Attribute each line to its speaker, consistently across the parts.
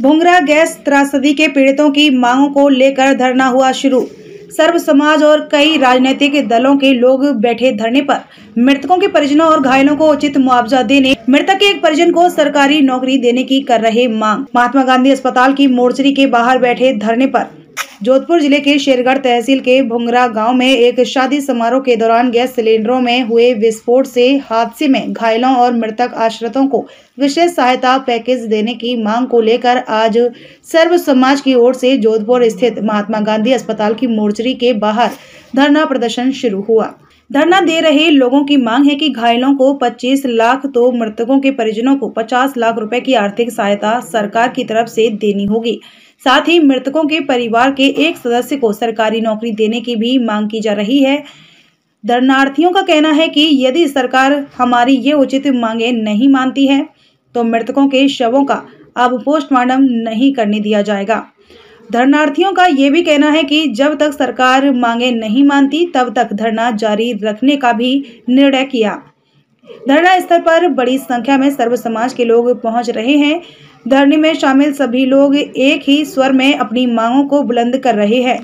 Speaker 1: भुंगरा gas त्रासदी के पीड़ितों की मांगों को लेकर धरना हुआ शुरू। सर्व समाज और कई राजनीतिक दलों के लोग बैठे धरने पर। मृतकों के परिजनों और घायलों को उचित मुआवजा देने, मृतक के एक परिजन को सरकारी नौकरी देने की कर रहे मांग। महात्मा गांधी अस्पताल की मोर्चरी के बाहर बैठे धरने पर। जोधपुर जिले के शेरगढ़ तहसील के भुंगरा गांव में एक शादी समारोह के दौरान गैस सिलेंडरों में हुए विस्फोट से हादसे में घायलों और मृतक आश्रितों को विशेष सहायता पैकेज देने की मांग को लेकर आज सर्व समाज की ओर से जोधपुर स्थित महात्मा गांधी अस्पताल की मोर्चरी के बाहर धरना प्रदर्शन शुरू हुआ। धरना दे रहे लोगों की मांग है कि घायलों को 25 लाख तो मृतकों के परिजनों को 50 लाख रुपए की आर्थिक सहायता सरकार की तरफ से देनी होगी। साथ ही मृतकों के परिवार के एक सदस्य को सरकारी नौकरी देने की भी मांग की जा रही है। धरनार्थियों का कहना है कि यदि सरकार हमारी ये उचित मांगे नहीं मानती है तो मृतकों के शवों का अब पोस्टमार्टम नहीं करने दिया जाएगा। धरनार्थियों का ये भी कहना है कि जब तक सरकार मांगे नहीं मानती तब तक धरना जारी रखने का भी निर्णय किया। धरना स्थल पर बड़ी संख्या में सर्व समाज के लोग पहुंच रहे हैं। धरने में शामिल सभी लोग एक ही स्वर में अपनी मांगों को बुलंद कर रहे हैं।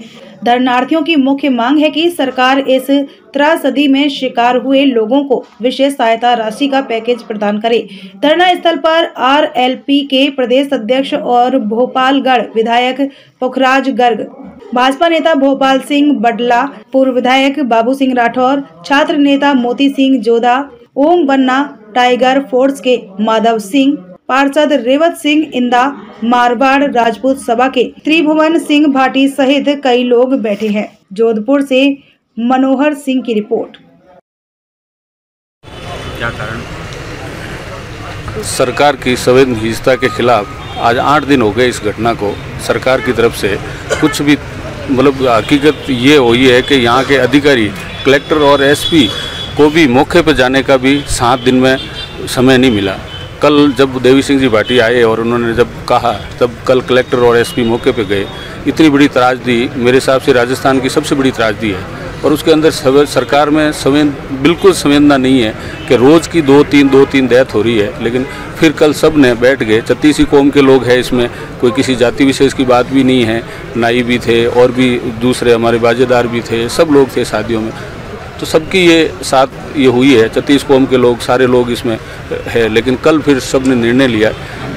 Speaker 1: धरनार्थियों की मुख्य मांग है कि सरकार इस त्रासदी में शिकार हुए लोगों को विशेष सहायता राशि का पैकेज प्रदान करे। धरना स्थल पर आरएलपी के प्रदेश अध्यक्ष और भोपालगढ़ विधायक पुखराज गर्ग, भाजपा नेता भोपाल सिंह बडला, पूर्व विधायक बाबू सिंह राठौर, छात्र नेता मोती सिंह जोधा, ओम बन्ना, टाइगर फोर्स के माधव सिंह, पार्षद रेवत सिंह इंदा, मारवाड़ राजपूत सभा के त्रिभुवन सिंह भाटी सहित कई लोग बैठे हैं। जोधपुर से मनोहर सिंह की रिपोर्ट।
Speaker 2: क्या कारण? सरकार की संवेदनहीनता के खिलाफ आज 8 दिन हो गए इस घटना को। सरकार की तरफ से कुछ भी मतलब हकीकत ये हुई है कि यहाँ के अधिकारी कलेक्टर और एसपी को भी मौके पर जाने का भी 7 दिन में समय नहीं मिला। कल जब देवी सिंह जी भाटी आए और उन्होंने जब कहा तब कल कलेक्टर और एसपी मौके पे गए। इतनी बड़ी त्रासदी मेरे हिसाब से राजस्थान की सबसे बड़ी त्रासदी है और उसके अंदर सरकार में बिल्कुल संवेदना नहीं है कि रोज़ की 2-3 डेथ हो रही है। लेकिन फिर कल सब ने बैठ गए। 36 कौम के लोग हैं इसमें, कोई किसी जाति विशेष की बात भी नहीं है। नाई भी थे और भी दूसरे हमारे बाजेदार भी थे, सब लोग थे शादियों में। तो सबकी ये हुई है, 36 कौम के लोग, सारे लोग इसमें है। लेकिन कल फिर सब ने निर्णय लिया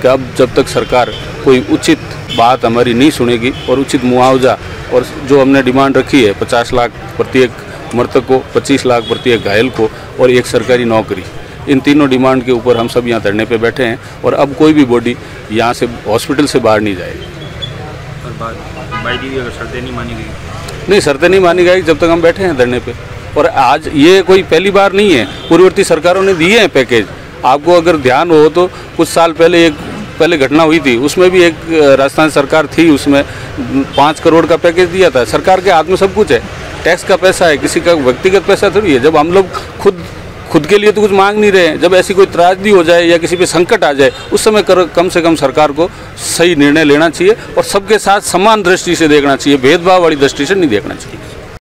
Speaker 2: कि अब जब तक सरकार कोई उचित बात हमारी नहीं सुनेगी और उचित मुआवजा और जो हमने डिमांड रखी है 50 लाख प्रत्येक मृतक को, 25 लाख प्रत्येक घायल को और एक सरकारी नौकरी, इन तीनों डिमांड के ऊपर हम सब यहाँ धरने पे बैठे हैं और अब कोई भी बॉडी यहाँ से हॉस्पिटल से बाहर नहीं जाएगी। और अगर शर्तें नहीं मानी गई? नहीं, शर्तें नहीं मानी गई जब तक हम बैठे हैं धरने पे। और आज ये कोई पहली बार नहीं है, पूर्ववर्ती सरकारों ने दिए हैं पैकेज। आपको अगर ध्यान हो तो कुछ साल पहले घटना हुई थी, उसमें भी एक राजस्थान सरकार थी, उसमें 5 करोड़ का पैकेज दिया था। सरकार के हाथ में सब कुछ है, टैक्स का पैसा है, किसी का व्यक्तिगत पैसा थोड़ी है। जब हम लोग खुद के लिए तो कुछ मांग नहीं रहे हैं, जब ऐसी कोई त्रासदी हो जाए या किसी पे संकट आ जाए उस समय कम से कम सरकार को सही निर्णय लेना चाहिए और सबके साथ समान दृष्टि से देखना चाहिए, भेदभाव वाली दृष्टि से नहीं देखना चाहिए।